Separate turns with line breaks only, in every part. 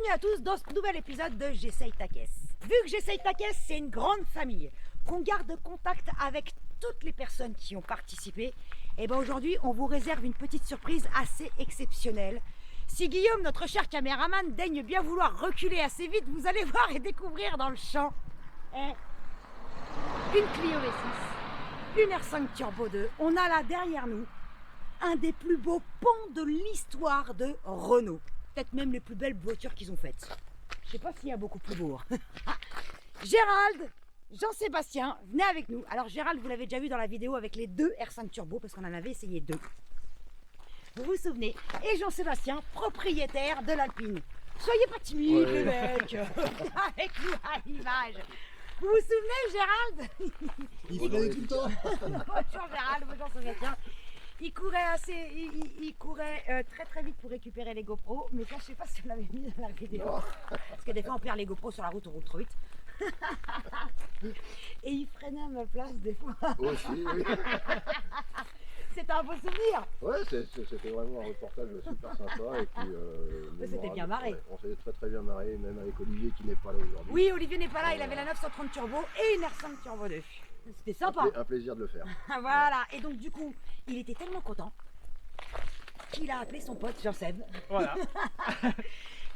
Bienvenue à tous dans ce nouvel épisode de J'essaye ta caisse. Vu que J'essaye ta caisse, c'est une grande famille, qu'on garde contact avec toutes les personnes qui ont participé, et ben aujourd'hui on vous réserve une petite surprise assez exceptionnelle. Si Guillaume, notre cher caméraman, daigne bien vouloir reculer assez vite, vous allez voir et découvrir dans le champ une Clio V6, une R5 Turbo 2. On a là derrière nous un des plus beaux ponts de l'histoire de Renault. Peut-être même les plus belles voitures qu'ils ont faites. Je sais pas s'il y a beaucoup plus beau. Gérald, Jean-Sébastien, venez avec nous. Alors Gérald, vous l'avez déjà vu dans la vidéo avec les deux R5 Turbo parce qu'on en avait essayé deux. Vous vous souvenez? Et Jean-Sébastien, propriétaire de l'Alpine. Soyez pas timides les mecs. Avec nous à l'image. Vous vous souvenez Gérald?
Il freinait tout le temps.
Bonjour Gérald, bonjour Sébastien. Il courait très très vite pour récupérer les GoPros, mais ça je sais pas si on l'avait mis dans la vidéo.
Non.
Parce que des fois on perd les GoPros sur la route, on roule trop vite. Et il freinait à ma place des fois.
Aussi, oui.
C'était un beau souvenir.
Ouais, c'était vraiment un reportage super sympa. Et puis,
C'était bien marré.
Ouais, on s'est très bien marré, même avec Olivier qui n'est pas là aujourd'hui.
Oui, Olivier n'est pas là, il avait la 930 Turbo et une R5 Turbo 2. C'était sympa.
Un plaisir de le faire.
Voilà, et donc du coup, il était tellement content qu'il a appelé son pote Jean-Seb.
Voilà.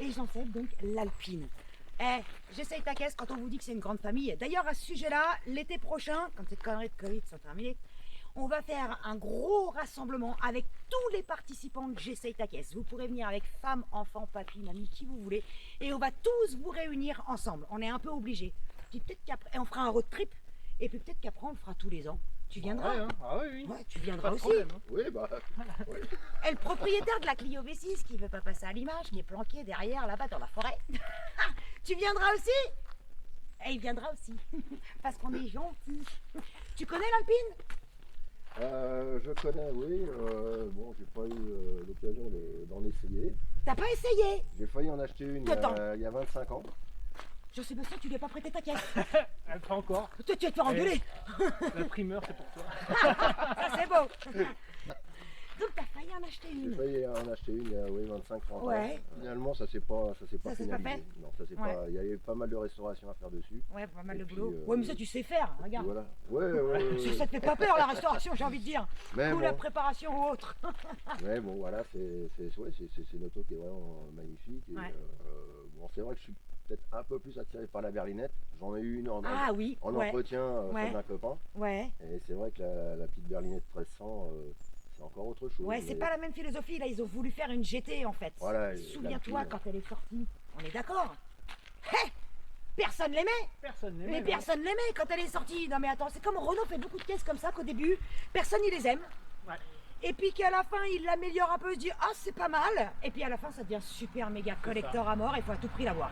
Et Jean-Seb, donc l'Alpine. J'essaye ta caisse quand on vous dit que c'est une grande famille. D'ailleurs, à ce sujet-là, l'été prochain, quand cette connerie de Covid sont terminées, on va faire un gros rassemblement avec tous les participants de J'essaye ta caisse. Vous pourrez venir avec femmes, enfants, papy, mamie, qui vous voulez. Et on va tous vous réunir ensemble. On est un peu obligés. Puis peut-être qu'après, on fera un road trip. Et puis peut-être qu'après, on le fera tous les ans. Tu viendras?
Ouais, hein. Ah oui, oui.
Ouais, tu viendras
Pas de
aussi.
problème, hein.
Oui, bah. Oui.
Et le propriétaire de la Clio V6 qui veut pas passer à l'image, qui est planqué derrière là-bas dans la forêt. Tu viendras aussi? Et il viendra aussi. Parce qu'on est gentils. Tu connais l'Alpine?
Je connais, oui. Bon, j'ai pas eu l'occasion d'en essayer.
T'as pas essayé?
J'ai failli en acheter une
Attends.
il y a 25 ans.
Jean-Sébastien, tu lui as pas prêté ta caisse.
Pas encore.
Toi, tu vas te faire engueuler.
La primeur, c'est pour toi.
Ça, c'est beau. Donc, t'as failli en acheter
J'ai
une.
failli en acheter une il y a 25-30 ans.
Ouais.
Finalement, ça s'est pas
Ça s'est pas
finalisé.
fait.
Non, ça s'est
Ouais.
pas. Il y avait pas mal de restauration à faire dessus.
Ouais, pas mal
Et
de
puis,
boulot. Ouais, mais ça, tu sais faire.
Et
Regarde.
voilà. Ouais.
Ça te fait pas peur, la restauration, j'ai envie de dire.
Mais
Ou la
bon.
préparation ou autre.
Mais bon, voilà, c'est une auto qui est vraiment magnifique. Et,
Ouais.
bon, c'est vrai que je suis peut-être un peu plus attiré par la berlinette. J'en ai eu une en
Ah oui, ouais.
entretien
Ouais.
chez un copain.
Ouais.
Et c'est vrai que la petite berlinette 1300, c'est encore autre chose.
Ouais, c'est
mais
pas la même philosophie. Là, ils ont voulu faire une GT en fait.
Voilà,
Souviens-toi
l'Alpine.
quand elle est sortie. On est d'accord? Hé, personne l'aimait.
Personne
Mais
n'aimait.
personne l'aimait quand elle est sortie. Non mais attends, c'est comme Renault fait beaucoup de caisses comme ça qu'au début, personne n'y les aime.
Ouais.
Et puis qu'à la fin, il l'améliore un peu, il se dit ah c'est pas mal. Et puis à la fin, ça devient super méga collector à mort. Il faut à tout prix l'avoir.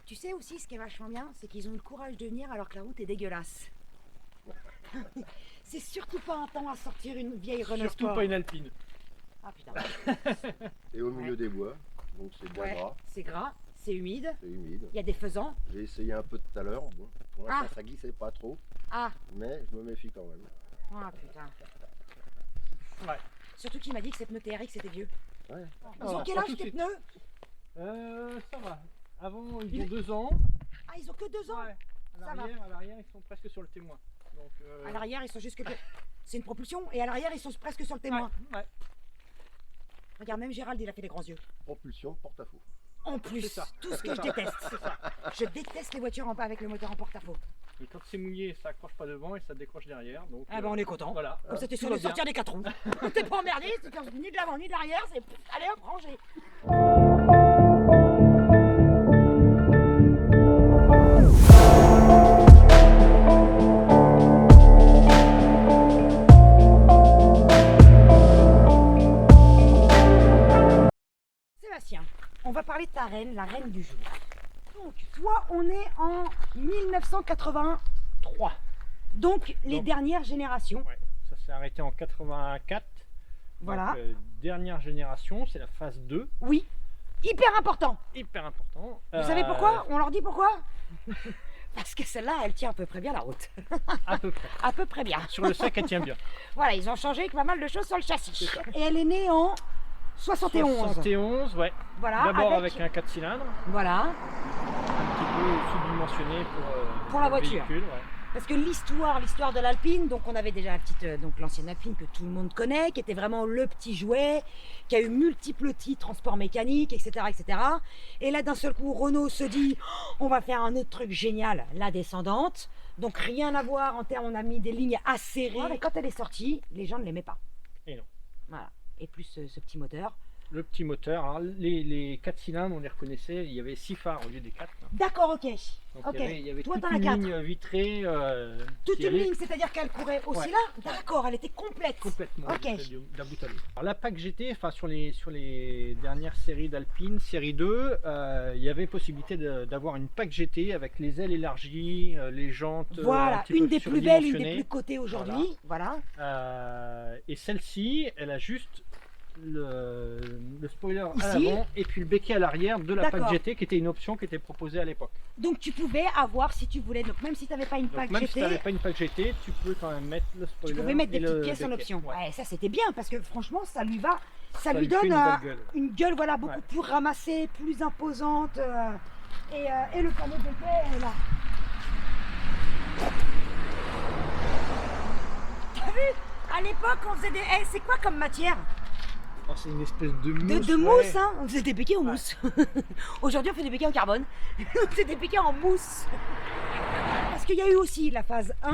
Tu sais aussi ce qui est vachement bien, c'est qu'ils ont eu le courage de venir alors que la route est dégueulasse. C'est surtout pas un temps à sortir une vieille Renault
Surtout
Sport.
pas une Alpine.
Ah putain.
Et au milieu
Ouais.
des bois, donc c'est bien
Ouais,
gras,
c'est gras, c'est humide,
c'est humide.
il y a des faisans.
J'ai essayé un peu tout à l'heure. Bon, pour l'instant,
Ah.
ça glissait pas trop,
Ah,
mais je me méfie quand même.
ah putain.
Ouais.
Surtout qu'il m'a dit que ces pneus TRX étaient vieux.
Ouais.
Ils ont
Ah,
quel
pas
âge
tout de
tes
suite.
pneus?
Ça va. Avant, ils ont 2 ans.
Ah, ils ont que 2 ans.
Ouais.
Ça va.
À l'arrière, ils sont presque sur le témoin. Donc,
À l'arrière, ils sont juste que. C'est une propulsion et à l'arrière, ils sont presque sur le témoin.
Ouais.
Regarde, même Gérald, il a fait des grands yeux.
Propulsion, porte-à-faux.
En plus,
C'est ça.
tout ce que je déteste. Je déteste les voitures avec le moteur en porte-à-faux.
Et quand c'est mouillé, ça accroche pas devant et ça décroche derrière. Donc,
Ah ben on est content.
Voilà.
Comme ça, t'es sûr
Tout
de
va bien.
sortir des 4 roues. T'es pas emmerdé, c'est ni de l'avant ni de l'arrière, c'est allez hop, rangé. Sébastien, on va parler de ta reine, la reine du jour. Donc, toi, on est en 1983. Donc, les
Donc-
dernières générations.
Ouais. Ça s'est arrêté en 84.
Voilà.
Donc, dernière génération, c'est la phase 2.
Oui, hyper important.
Hyper important.
Vous savez pourquoi? On leur dit pourquoi? Parce que celle-là, elle tient à peu près bien la route.
À peu près.
À peu près bien.
Sur le sac, elle tient bien.
Voilà, ils ont changé pas mal de choses sur le châssis.
C'est ça.
Et elle est née en 71.
71, ouais.
Voilà.
D'abord avec un 4 cylindres,
Voilà.
un petit peu sous-dimensionné pour
la
le
voiture.
véhicule, ouais.
Parce que l'histoire de l'Alpine, donc on avait déjà donc l'ancienne Alpine que tout le monde connaît, qui était vraiment le petit jouet, qui a eu multiples titres, transport mécanique, etc., etc. Et là, d'un seul coup, Renault se dit, oh, on va faire un autre truc génial, la descendante. Donc rien à voir en termes, on a mis des lignes acérées. Et quand elle est sortie, les gens ne l'aimaient pas.
Et non.
Voilà. Et plus ce petit moteur.
Le petit moteur, alors les 4 cylindres, on les reconnaissait, il y avait 6 phares au lieu des 4.
D'accord, ok.
Donc
Ok.
il y avait
Toi,
toute
t'en as
une
4.
ligne vitrée.
Toute
qui
une
allait
ligne, c'est-à-dire qu'elle courait aussi
Ouais.
là. D'accord, elle était complète.
complètement
Ok.
d'un bout à l'autre. Alors la PAC GT, enfin sur les dernières séries d'Alpine, série 2, il y avait possibilité d'avoir une PAC GT avec les ailes élargies, les jantes un
Voilà,
petit
une
peu
des plus belles, une des
surdimensionnées.
plus cotées aujourd'hui. Voilà.
Et celle-ci, elle a juste le spoiler à
Ici.
l'avant et puis le béquet à l'arrière de la PAC
D'accord.
GT qui était une option qui était proposée à l'époque.
Donc tu pouvais avoir si tu voulais, donc même si tu n'avais pas une
Donc
PAC
même si
GT,
tu n'avais pas une PAC GT, tu peux quand même mettre le spoiler.
tu pouvais mettre des
et le
petites pièces en
béquet.
option.
Ouais.
Ouais, ça c'était bien parce que franchement ça lui va, ça lui
lui fait
donne
une belle gueule.
une gueule voilà, beaucoup
Ouais.
plus ramassée, plus imposante. Et le fameux béquet est là. T'as vu? À l'époque on faisait des. Eh, c'est quoi comme matière?
Oh, c'est une espèce de mousse.
De
ouais.
mousse, hein. On faisait des béquets en
Ouais.
mousse. Aujourd'hui, on fait des béquets en carbone. On fait des béquets en mousse. Parce qu'il y a eu aussi la phase 1.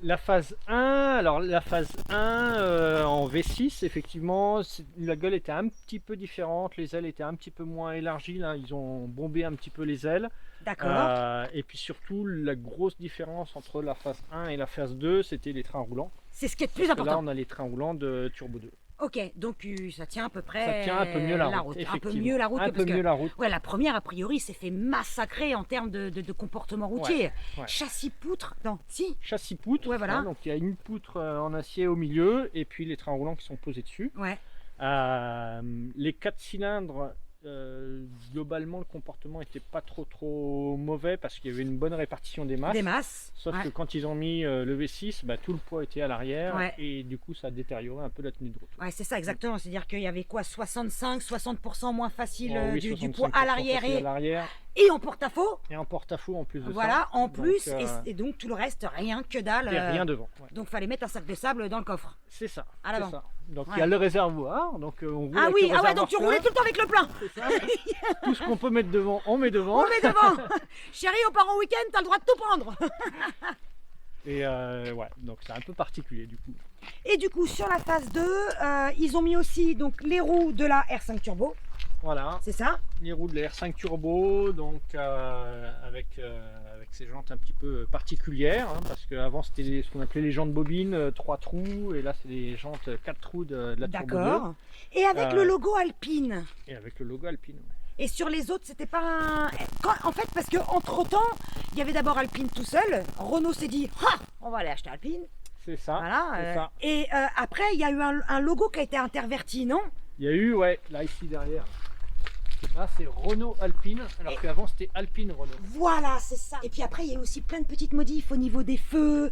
La phase 1, alors la phase 1 en V6, effectivement, la gueule était un petit peu différente, les ailes étaient un petit peu moins élargies, là, ils ont bombé un petit peu les ailes.
D'accord.
Et puis surtout, la grosse différence entre la phase 1 et la phase 2, c'était les trains roulants.
C'est ce qui est le plus
Parce que là,
important.
on a les trains roulants de Turbo 2.
Ok, donc ça tient à peu près
Ça tient un peu mieux la route,
Un peu
effectivement.
mieux la route.
Un
parce
peu
que,
mieux la route.
ouais, la première, a priori, s'est fait massacrer en termes de comportement routier.
ouais.
Châssis poutre, non, si.
Châssis poutre,
Ouais, voilà.
hein, donc il y a une poutre en acier au milieu et puis les trains roulants qui sont posés dessus.
Ouais,
Les 4 cylindres, globalement le comportement n'était pas trop mauvais parce qu'il y avait une bonne répartition des masses.
des masses.
Sauf
Ouais.
que quand ils ont mis le V6, bah, tout le poids était à l'arrière
Ouais.
et du coup ça a détérioré un peu la tenue de route.
Ouais, c'est ça, exactement. C'est-à-dire qu'il y avait quoi, 65-60% moins facile
Oh oui,
du
65%
poids à l'arrière
facile à l'arrière
et en porte-à-faux.
et en porte-à-faux en plus de
Voilà,
ça.
en
Donc,
plus, et donc tout le reste, rien que dalle.
et rien devant. Ouais.
Donc fallait mettre un sac de sable dans le coffre.
C'est ça.
À
c'est
l'avant.
ça. Donc il
Ouais.
y a le réservoir, donc on roule
Ah
avec
oui,
le
ah ouais,
réservoir
donc tu
plein,
roulais tout le temps avec le plein.
c'est ça. Tout ce qu'on peut mettre devant, on met devant.
On met devant. Chérie, on part en week-end, t'as le droit de tout prendre.
Et ouais, donc c'est un peu particulier du coup.
Et du coup, sur la phase 2, ils ont mis aussi donc, les roues de la R5 Turbo,
Voilà,
c'est ça?
les roues de la R5 Turbo, donc avec ces jantes un petit peu particulières, hein, parce qu'avant c'était ce qu'on appelait les jantes bobines, 3 trous, et là c'est des jantes 4 trous de la Turbo 2,
D'accord. Et avec le logo Alpine.
et avec le logo Alpine. Ouais.
Et sur les autres, c'était pas un... En fait, parce qu'entre temps, il y avait d'abord Alpine tout seul. Renault s'est dit, ah, on va aller acheter Alpine.
C'est ça,
Voilà.
c'est ça.
Et après, il y a eu un logo qui a été interverti, non?
Il y a eu, ouais, là ici derrière, là c'est Renault Alpine, alors qu'avant c'était Alpine Renault.
Voilà, c'est ça. Et puis après, il y a eu aussi plein de petites modifs au niveau des feux.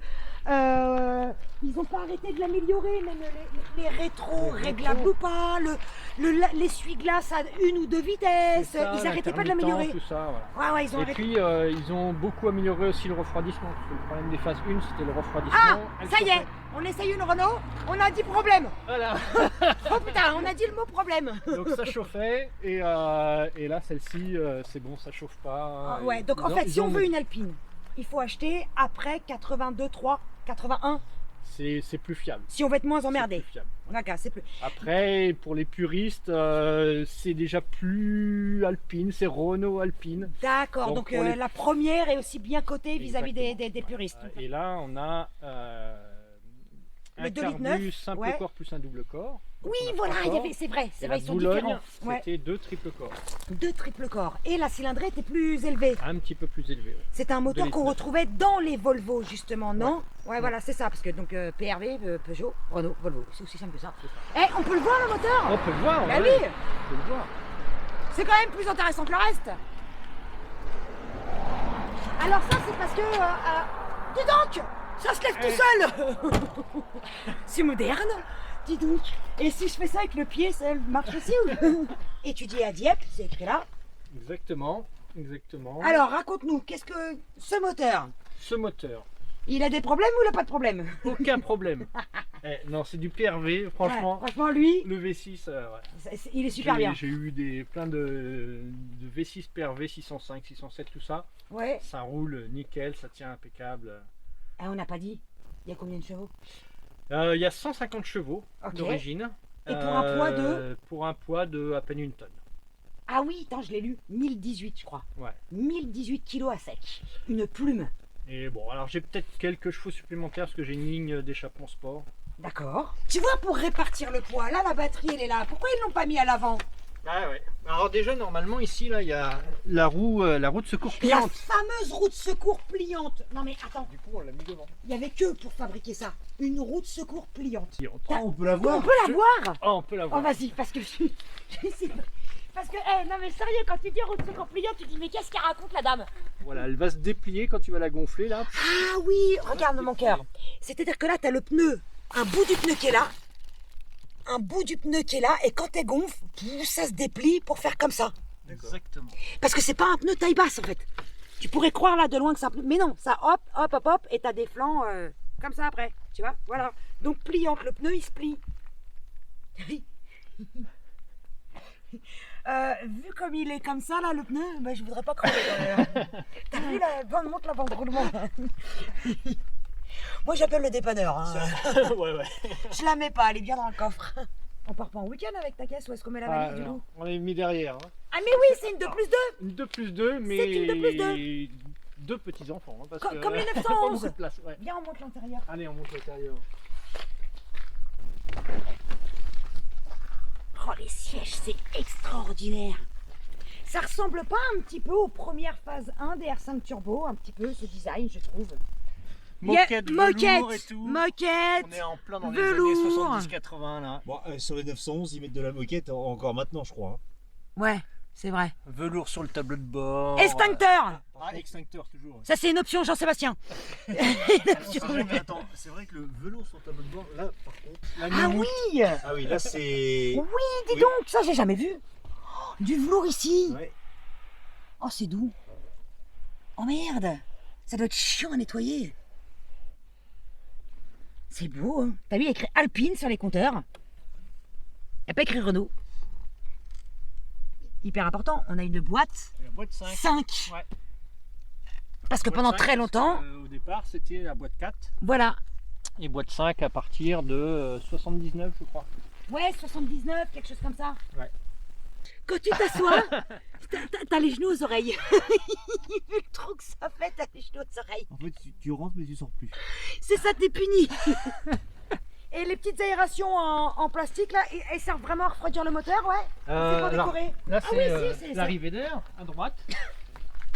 Ils n'ont pas arrêté de l'améliorer, même les rétros
Les
réglables
rétros.
ou pas, l'essuie-glace à 1 ou 2 vitesses.
C'est ça,
Ils n'arrêtaient pas de
l'intermittent,
l'améliorer.
tout ça, voilà.
Ouais, ils ont
Et
arrêté.
puis ils ont beaucoup amélioré aussi le refroidissement, parce que le problème des phases 1 c'était le refroidissement.
Ah,
Elle
ça y est,
chauffait.
on essaye une Renault, on a dit problème.
Voilà.
Oh putain, on a dit le mot problème.
Donc ça chauffait et là celle-ci c'est bon, ça chauffe pas.
Ah ouais, donc en fait, si on veut une Alpine, il faut acheter après 82, 3, 81,
c'est plus fiable.
si on veut être moins
C'est
emmerdé.
plus fiable.
D'accord, c'est plus.
Après pour les puristes c'est déjà plus Alpine, c'est Renault Alpine.
D'accord,
Donc,
donc
pour les-
la première est aussi bien cotée vis-à-vis
Exactement.
des puristes.
Et là on a
Le
un
2,9,
Carbus simple
ouais.
corps plus un double corps. Donc,
Oui,
on a
voilà,
trois
il y
corps.
avait, c'est vrai,
Et
ils
la
sont
Boulogne,
différents. Ouais.
c'était 2 triples corps.
2 triples corps. Et la cylindrée était plus élevée.
Un petit peu plus élevé. Ouais.
C'était un moteur qu'on
2,9.
retrouvait dans les Volvo, justement, non? Ouais, voilà, c'est ça, parce que donc PRV, Peugeot, Renault, Volvo, c'est aussi simple que ça.
C'est ça.
Eh, on peut le voir le moteur?
On peut le voir,
Bah
ouais.
oui,
On peut le voir.
c'est quand même plus intéressant que le reste. Alors ça, c'est parce que... dis donc, ça se lève tout seul. C'est moderne. Dis donc. Et si je fais ça avec le pied, ça marche aussi ou... Et tu dis à Dieppe, c'est écrit là.
Exactement, exactement.
Alors, raconte-nous, qu'est-ce que ce moteur,
Ce moteur,
il a des problèmes ou il a pas de problème?
aucun problème. Non, c'est du PRV, franchement.
Ouais, franchement, lui,
Le V6, ouais.
il est super bien.
J'ai eu plein de V6 PRV 605, 607, tout ça.
Ouais.
Ça roule nickel, ça tient impeccable.
Ah, on n'a pas dit. Il y a combien de chevaux?
Il y a 150 chevaux
Ok.
d'origine.
Et pour un poids de
Pour un poids de à peine une tonne.
Ah oui, attends, je l'ai lu. 1018, je crois.
Ouais.
1018 kilos à sec. Une plume.
Et bon, alors j'ai peut-être quelques chevaux supplémentaires parce que j'ai une ligne d'échappement sport.
D'accord. Tu vois, pour répartir le poids, là, la batterie, elle est là. Pourquoi ils l'ont pas mis à l'avant?
Ah ouais. Alors déjà, normalement, ici, là, il y a la roue de secours
La
pliante.
fameuse roue de secours pliante. Non mais attends,
Du coup, on l'a mis devant.
il y avait que pour fabriquer ça. Une roue de secours pliante.
Ah, on peut la voir.
On peut la voir?
Oh, on peut la
Oh
voir.
vas-y, parce que je parce que, non mais sérieux, quand tu dis roue de secours pliante, tu dis mais qu'est-ce qu'elle raconte la dame?
Voilà, elle va se déplier quand tu vas la gonfler, là.
Ah oui, regarde mon cœur. C'est-à-dire que là, tu as le pneu, un bout du pneu qui est là, un bout du pneu qui est là, et quand elle gonfle, ça se déplie pour faire comme ça.
Exactement.
Parce que c'est pas un pneu taille basse en fait. Tu pourrais croire là de loin que c'est un pneu, mais non, ça hop, hop, hop, hop, et t'as des flancs comme ça après, tu vois, voilà. Donc pliante, le pneu il se plie. Vu comme il est comme ça là, le pneu, bah, je voudrais pas crever. T'as vu la bande, monte la bande roulement. Moi j'appelle le dépanneur. Hein.
Ouais, ouais.
Je la mets pas, elle est bien dans le coffre. On part pas en week-end avec ta caisse ou est-ce qu'on met la valise du
Alors,
coup?
on l'a mis derrière. Hein.
Ah mais oui, c'est une 2 plus 2.
Une 2 plus 2, mais
C'est une 2 plus 2.
deux petits enfants. Hein, parce
Comme
que,
les
pas
911.
beaucoup de place, ouais.
Viens, on monte l'intérieur.
Allez, on monte l'intérieur.
Oh les sièges, c'est extraordinaire. Ça ressemble pas un petit peu aux premières phases 1 des R5 Turbo, un petit peu ce design, je trouve.
Moquette, velours et tout.
Moquette.
On est en plein dans
velours.
les années 70-80 là.
Bon, sur les 911, ils mettent de la moquette encore maintenant, je crois. Hein.
Ouais, c'est vrai.
Velours sur le tableau de bord.
Extincteur.
Ah, extincteur toujours.
Ça c'est une option Jean-Sébastien.
Mais attends, c'est vrai que le velours sur le tableau de bord, là, par contre.
La
Ah
moumoute.
oui.
Ah oui, là, c'est.
Oui, dis
Oui.
donc, ça j'ai jamais vu. Oh, du velours ici.
Ouais.
Oh, c'est doux. Oh merde, ça doit être chiant à nettoyer. C'est beau, hein. T'as vu, il y a écrit Alpine sur les compteurs. Il n'y a pas écrit Renault. Hyper important, on a une boîte
La boîte 5.
5.
Ouais.
Parce que
Boîte
pendant
5,
très longtemps,
parce que, au départ, c'était la boîte 4.
voilà.
Et boîte 5 à partir de 79, je crois.
Ouais, 79, quelque chose comme ça.
Ouais.
Quand tu t'assois, t'as les genoux aux oreilles. Vu le trou que ça fait, t'as les genoux aux oreilles.
En fait, tu rentres, mais tu sors plus.
C'est ça, t'es puni. Et les petites aérations en plastique, là, elles servent vraiment à refroidir le moteur, ouais? C'est pour
alors,
décorer.
là,
Ah
c'est
oui, si, c'est
l'arrivée d'air à droite.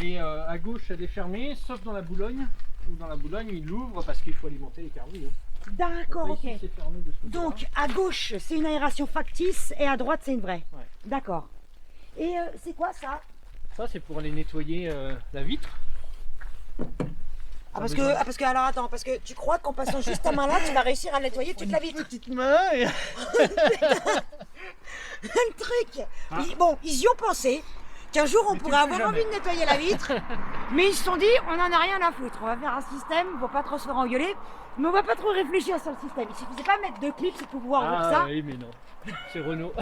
Et à gauche, elle est fermée, sauf dans la Boulogne. Où dans la Boulogne, il l'ouvre parce qu'il faut alimenter les carbues. Hein.
D'accord,
Après,
ok.
ici, c'est fermé de ce côté-là.
Donc, à gauche, c'est une aération factice et à droite, c'est une vraie.
Ouais.
D'accord. Et c'est quoi ça?
Ça, c'est pour aller nettoyer la vitre.
Ah parce que, alors attends, parce que tu crois qu'en passant juste ta main là, tu vas réussir à nettoyer toute la vitre.
Petite main et...
Le truc.
Ah.
Bon, ils y ont pensé qu'un jour on
Mais tu
pourrait
le fais
avoir
jamais.
envie de nettoyer la vitre, mais ils se sont dit, on en a rien à foutre. On va faire un système pour pas trop se faire engueuler, mais on va pas trop réfléchir sur le système. Il suffisait pas de mettre 2 clips pour pouvoir ouvrir
Ah
ça.
oui, mais non. C'est Renault.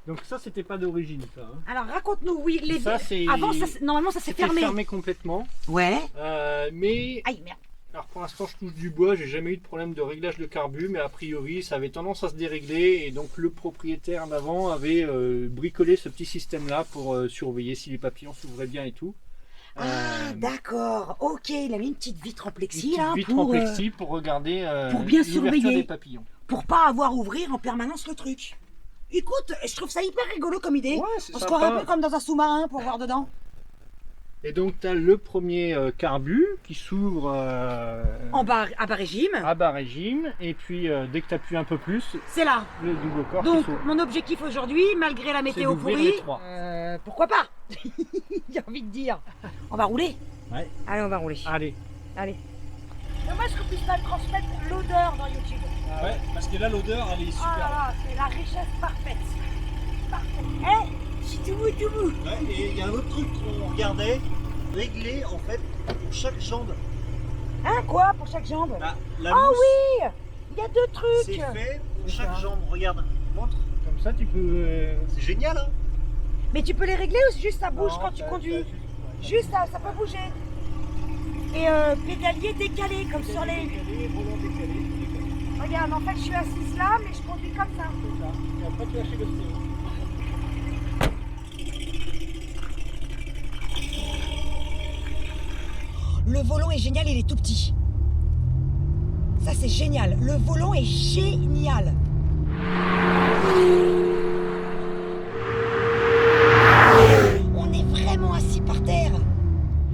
Donc ça, c'était pas d'origine, ça. Hein.
Alors raconte-nous, oui, les
Ça, c'est-
avant ça, normalement ça s'est
C'était
fermé.
fermé complètement.
Ouais.
Mais
Aïe merde.
alors pour l'instant, je touche du bois. J'ai jamais eu de problème de réglage de carbu, mais a priori, ça avait tendance à se dérégler. Et donc le propriétaire d'avant avait bricolé ce petit système-là pour surveiller si les papillons s'ouvraient bien et tout.
Ah d'accord. Ok, il a mis une petite vitre en
Une
plexi
petite
là
vitre
pour
en plexi pour regarder
pour bien
l'ouverture
surveiller.
des papillons.
pour pas avoir à ouvrir en permanence le truc. Écoute, je trouve ça hyper rigolo comme idée.
Ouais, c'est
On se croirait un peu
sympa.
comme dans un sous-marin pour voir dedans.
Et donc tu as le premier carbu qui s'ouvre
En bas, à bas régime.
à bas régime. Et puis dès que tu appuies un peu plus,
C'est là.
le double corps qui
Donc,
s'ouvre.
mon objectif aujourd'hui, malgré la
C'est
météo
d'ouvrir
pourrie,
les trois.
pourquoi pas? J'ai envie de dire. On va rouler.
Ouais.
Allez, on va rouler.
Allez.
Allez. Dommage qu'on puisse pas transmettre l'odeur dans YouTube.
Ouais, parce que là, l'odeur, elle est
Ah
super.
là là, c'est la richesse parfaite. Parfaite. Eh, chitoumou, toumou.
Ouais, et il y a un autre truc qu'on regardait, régler en fait pour chaque jambe.
Hein, quoi, pour chaque jambe?
La
Oh
mousse,
oui, il y a 2
c'est
trucs.
fait pour
C'est
chaque
ça.
jambe. Regarde, montre.
Comme ça, tu peux.
C'est génial, hein.
Mais tu peux les régler ou juste ça bouge
Non,
quand tu
t'as-
conduis?
t'as juste- ouais,
Juste ça peut bouger. Et pédalier décalé comme sur les...
décalé, volant décalé, décalé.
Regarde, en fait, je suis assise là, mais je conduis comme ça.
C'est ça. Et après, tu lâches le stéréo.
Le volant est génial, il est tout petit. Ça, c'est génial. Le volant est génial. On est vraiment assis par terre.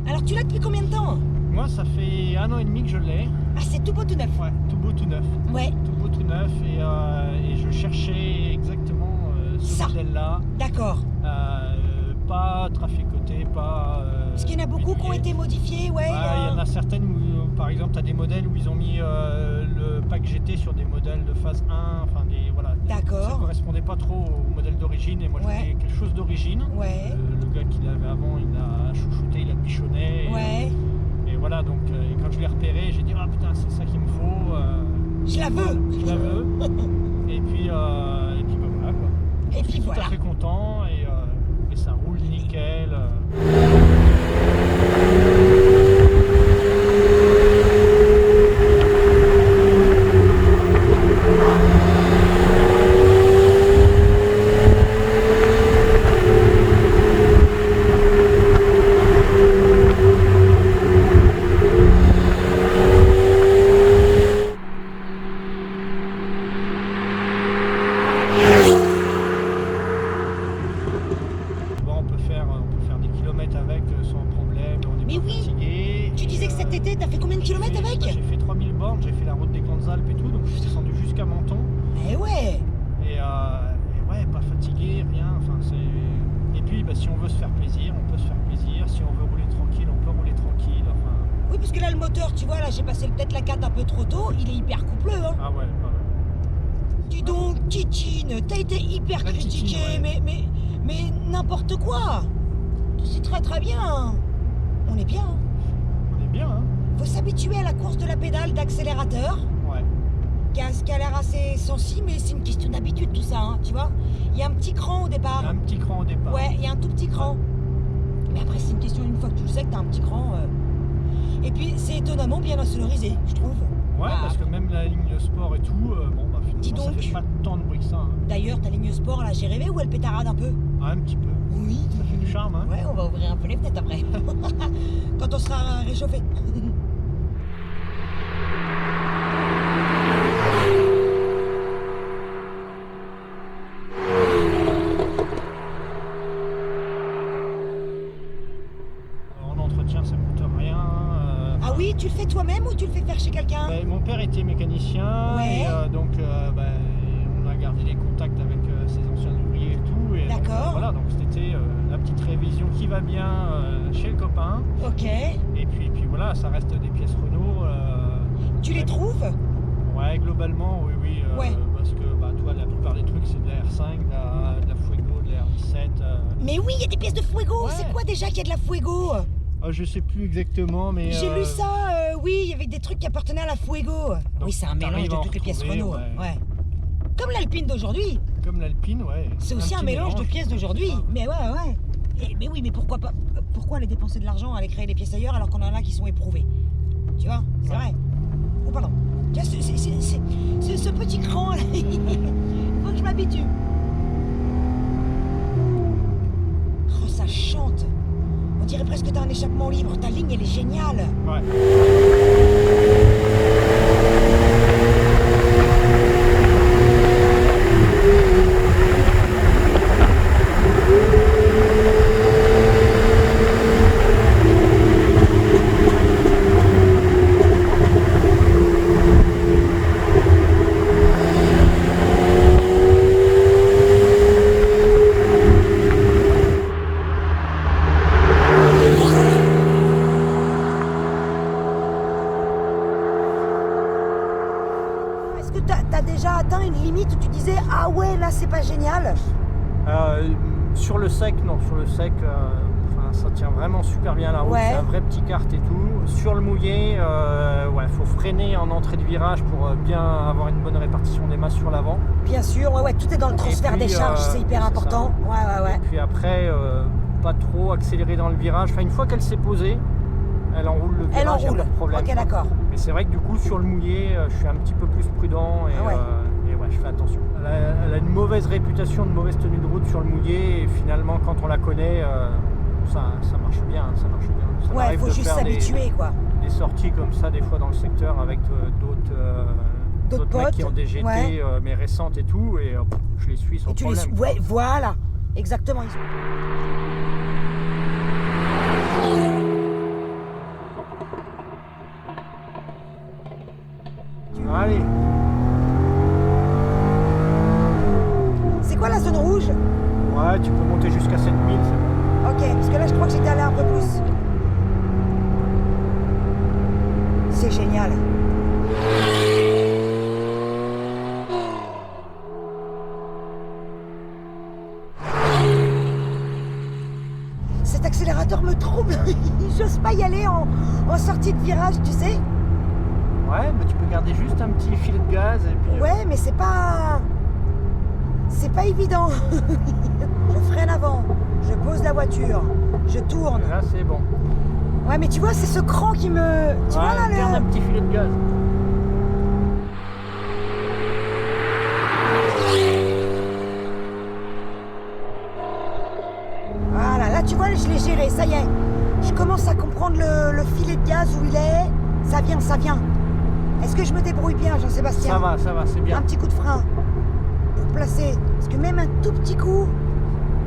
Alors, tu l'as depuis combien de temps?
Moi, ça fait 1 an et demi que je l'ai.
Ah, c'est tout beau, tout neuf.
Ouais, tout beau, tout neuf.
Ouais,
Tout beau, tout neuf. Et je cherchais exactement ce
Ça.
modèle-là.
d'accord.
Pas traficoté, pas.
Parce qu'il y en a beaucoup qui ont été modifiés, ouais.
Il y en a certaines où, par exemple, tu as des modèles où ils ont mis le pack GT sur des modèles de phase 1. Enfin, voilà.
D'accord.
Ça correspondait pas trop au modèle d'origine. Et moi, je
Ouais.
voulais quelque chose d'origine.
Ouais,
Le gars qui l'avait avant, il a chouchouté, il a bichonné.
ouais.
Et voilà, donc et quand je l'ai repéré, j'ai dit ah putain, c'est ça qu'il me faut.
Je la veux.
Je la veux. et puis ben voilà quoi.
Et
Je
puis
suis tout
voilà.
à fait content et ça roule nickel. Bon, on peut faire des kilomètres avec sans problème. On est
Mais
pas
oui.
fatigué.
Tu
Et,
disais que cet été, t'as fait combien de kilomètres avec?
J'ai fait 3000 bornes, j'ai fait la route des Grandes Alpes et tout, donc je suis descendu jusqu'à Menton.
Eh ouais.
Et ouais, pas fatigué, rien. Enfin, et puis, bah, si on veut se faire plaisir, on peut se faire plaisir. Si on veut rouler tranquille, on peut rouler tranquille. Enfin,
Oui, parce que là, le moteur, tu vois, là, j'ai passé peut-être la 4 un peu trop tôt. Il est hyper coupleux, hein.
ah ouais.
Dis donc, Titine, t'as été hyper
La
critiqué,
Titine,
mais n'importe quoi. C'est très très bien. On est bien. Hein.
On est bien, hein.
Faut s'habituer à la course de la pédale d'accélérateur,
Ouais.
qui a l'air assez sensible, mais c'est une question d'habitude tout ça, hein, tu vois. Il y a un petit cran au départ.
Il y a un petit cran au départ.
Ouais, il y a un tout petit cran. Mais après, c'est une question, une fois que tu le sais que t'as un petit cran. Et puis, c'est étonnamment bien insonorisé, je trouve.
Ouais,
Ah.
parce que même la ligne sport et tout, bon, bah,
Dis
finalement, ça
donc.
fait pas tant de bruit que ça. Hein.
D'ailleurs, ta ligne sport, là, j'ai rêvé où elle pétarade un peu.
Ah, un petit peu.
Oui.
Ça fait du charme, hein.
Ouais, on va ouvrir un peu les fenêtres après. Quand on sera réchauffé.
En entretien, ça coûte rien.
Ah oui, tu le fais toi-même ou tu le fais faire chez quelqu'un?
Bah, mon père était mécanicien
Ouais.
et donc bah, on a gardé les contacts avec ses anciens ouvriers et tout. Et donc,
D'accord.
voilà, donc c'était la petite révision qui va bien chez le copain.
Ok.
Et puis voilà, ça reste des pièces Renault.
Tu les trouves?
Ouais, globalement, oui.
Ouais.
Parce que bah, toi, la plupart des trucs, c'est de la R5, de la Fuego, de la R17.
Mais oui, il y a des pièces de Fuego.
Ouais.
C'est quoi déjà qu'il y a de la Fuego?
Je sais plus exactement, mais.
J'ai lu ça, oui, il y avait des trucs qui appartenaient à la Fuego. Oui, c'est un mélange
t'arrives
de
à en
toutes les pièces
retrouver,
Renault.
ouais.
Ouais. Comme l'Alpine d'aujourd'hui.
Comme l'Alpine, ouais.
C'est aussi un
petit
mélange de pièces d'aujourd'hui.
c'est ça.
Mais ouais. Mais oui, mais pourquoi pas? Pourquoi aller dépenser de l'argent, aller créer des pièces ailleurs alors qu'on en a qui sont éprouvées? Tu vois, c'est
Ouais.
vrai. Oh pardon. Tiens, ce petit cran là, il faut que je m'habitue. Oh, ça chante. On dirait presque que t'as un échappement libre. Ta ligne, elle est géniale.
Ouais.
Est-ce que tu as déjà atteint une limite où tu disais ah ouais là c'est pas génial?
Sur le sec, non. Sur le sec, ça tient vraiment super bien la route.
Ouais.
C'est un vrai petit kart et tout. Sur le mouillé, faut freiner en entrée de virage pour bien avoir une bonne répartition des masses sur l'avant.
Bien sûr, ouais, tout est dans le transfert
puis,
des charges, c'est hyper
c'est
important. Ouais.
Et puis après, pas trop accélérer dans le virage. Enfin, une fois qu'elle s'est posée, elle enroule le virage,
Elle enroule.
y a pas de problème.
Ok, d'accord.
Mais c'est vrai que du coup, sur le mouillé, je suis un petit peu plus prudent et,
Ah ouais.
Je fais attention. Elle a une mauvaise réputation de mauvaise tenue de route sur le mouillé et finalement, quand on la connaît, ça marche bien. Ça
Ouais, il
m'arrive
faut
de
juste
faire
s'habituer, quoi.
des sorties comme ça, des fois dans le secteur, avec d'autres mecs
potes,
qui ont des GT,
ouais.
mais récentes et tout, et je les suis sans
Et tu
problème.
les... Ouais, voilà. Exactement.
Allez,
C'est quoi la zone rouge?
ouais, tu peux monter jusqu'à 7000, c'est bon.
Ok, parce que là je crois que j'étais allé un peu plus. C'est génial. Cet accélérateur me trouble. J'ose pas y aller en sortie de virage, tu sais.
Ouais, mais tu peux garder juste un petit filet de gaz et puis.
Ouais, mais c'est pas évident. Je freine avant, je pose la voiture, je tourne.
Là, c'est bon.
Ouais, mais tu vois, c'est ce cran qui me... Tu vois là,
garde un petit filet de gaz.
Voilà, là tu vois, je l'ai géré, ça y est. Je commence à comprendre le filet de gaz où il est. Ça vient. Est-ce que je me débrouille bien, Jean-Sébastien?
Ça va, c'est bien.
Un petit coup de frein pour placer. Parce que même un tout petit coup,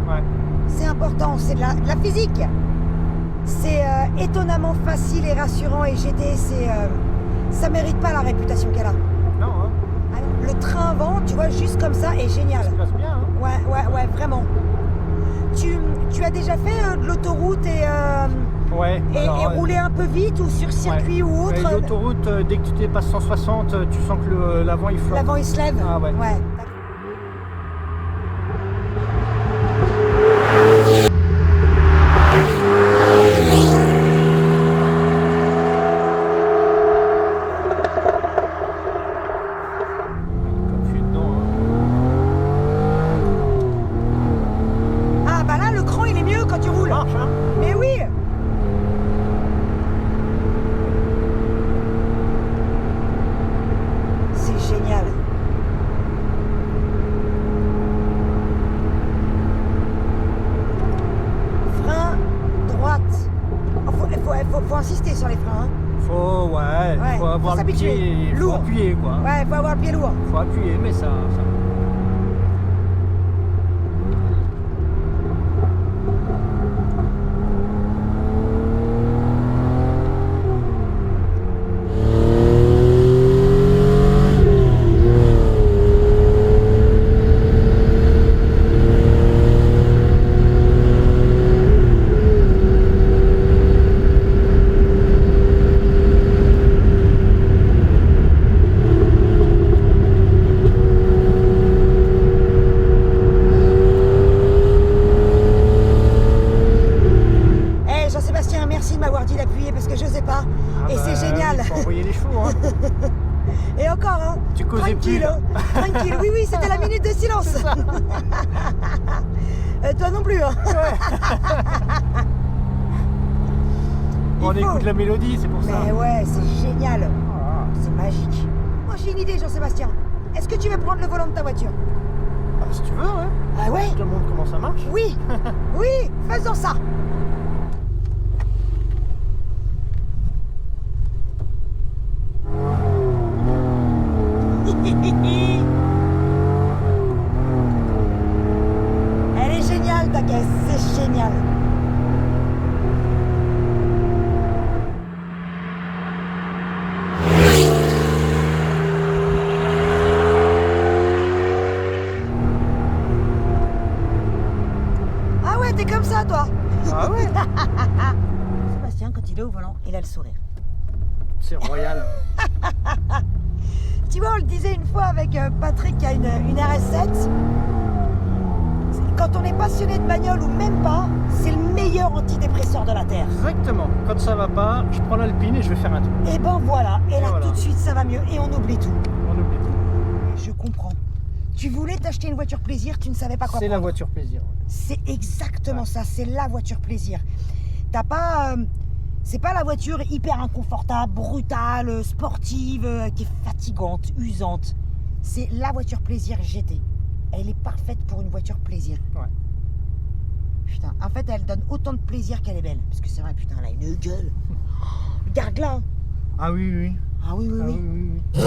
Ouais.
c'est important, c'est de la physique. C'est étonnamment facile et rassurant et GT, ça mérite pas la réputation qu'elle a.
Non, hein.
Alors, le train avant, tu vois, juste comme ça, est génial.
Ça se passe bien, hein.
Ouais, vraiment. Tu as déjà fait de l'autoroute et
Ouais.
rouler un peu vite ou sur circuit ou autre?
L'autoroute, dès que tu dépasses 160, tu sens que l'avant il flotte.
L'avant il se lève?
Ah ouais. Comme je suis dedans, hein.
Ah bah là, le cran il est mieux quand tu roules.
Ça marche, hein.
Mais oui. C'est génial. Frein, droite. Faut insister sur les freins. Hein. Ouais,
faut avoir
faut
le
s'habituer.
pied,
Lourd.
faut appuyer quoi.
Ouais, faut avoir le pied lourd.
Faut appuyer, mais ça.
Eh Jean-Sébastien, merci de m'avoir dit d'appuyer parce que je sais pas.
Ah
Et
bah,
c'est génial.
Il faut envoyer les chevaux, hein.
Et encore, hein.
Tu causais plus,
Tranquille,
là.
hein. Tranquille. Oui, c'était la minute de silence. Toi non plus, hein.
On
Il faut.
écoute la mélodie, c'est pour ça.
Mais ouais, c'est génial.
Ah,
C'est magique. Moi, j'ai une idée, Jean-Sébastien. Est-ce que tu veux prendre le volant de ta voiture?
bah, si tu veux, ouais.
Ah ouais?
Je te montre comment ça marche.
Oui. Oui, faisons ça. Elle est géniale ta caisse, c'est génial. Ah ouais, t'es comme ça toi.
Ah ouais.
Sébastien, quand il est au volant, il a le sourire.
C'est royal.
Tu vois, on le disait une fois avec Patrick qui a une RS7. Quand on est passionné de bagnole ou même pas, c'est le meilleur antidépresseur de la Terre.
Exactement. Quand ça va pas, je prends l'Alpine et je vais faire un tour.
Et ben voilà, et là
voilà.
tout de suite ça va mieux et on oublie tout.
On oublie tout.
Je comprends. Tu voulais t'acheter une voiture plaisir, tu ne savais pas quoi
C'est
prendre.
la voiture plaisir.
C'est exactement ça, c'est la voiture plaisir. T'as pas... c'est pas la voiture hyper inconfortable, brutale, sportive, qui est fatigante, usante. C'est la voiture plaisir GT. Elle est parfaite pour une voiture plaisir.
Ouais.
Putain, en fait, elle donne autant de plaisir qu'elle est belle. Parce que c'est vrai, putain, elle a une gueule. Regarde-la. Hein.
Ah oui, oui.
Ah oui, oui,
Ah
oui.
oui, oui, oui.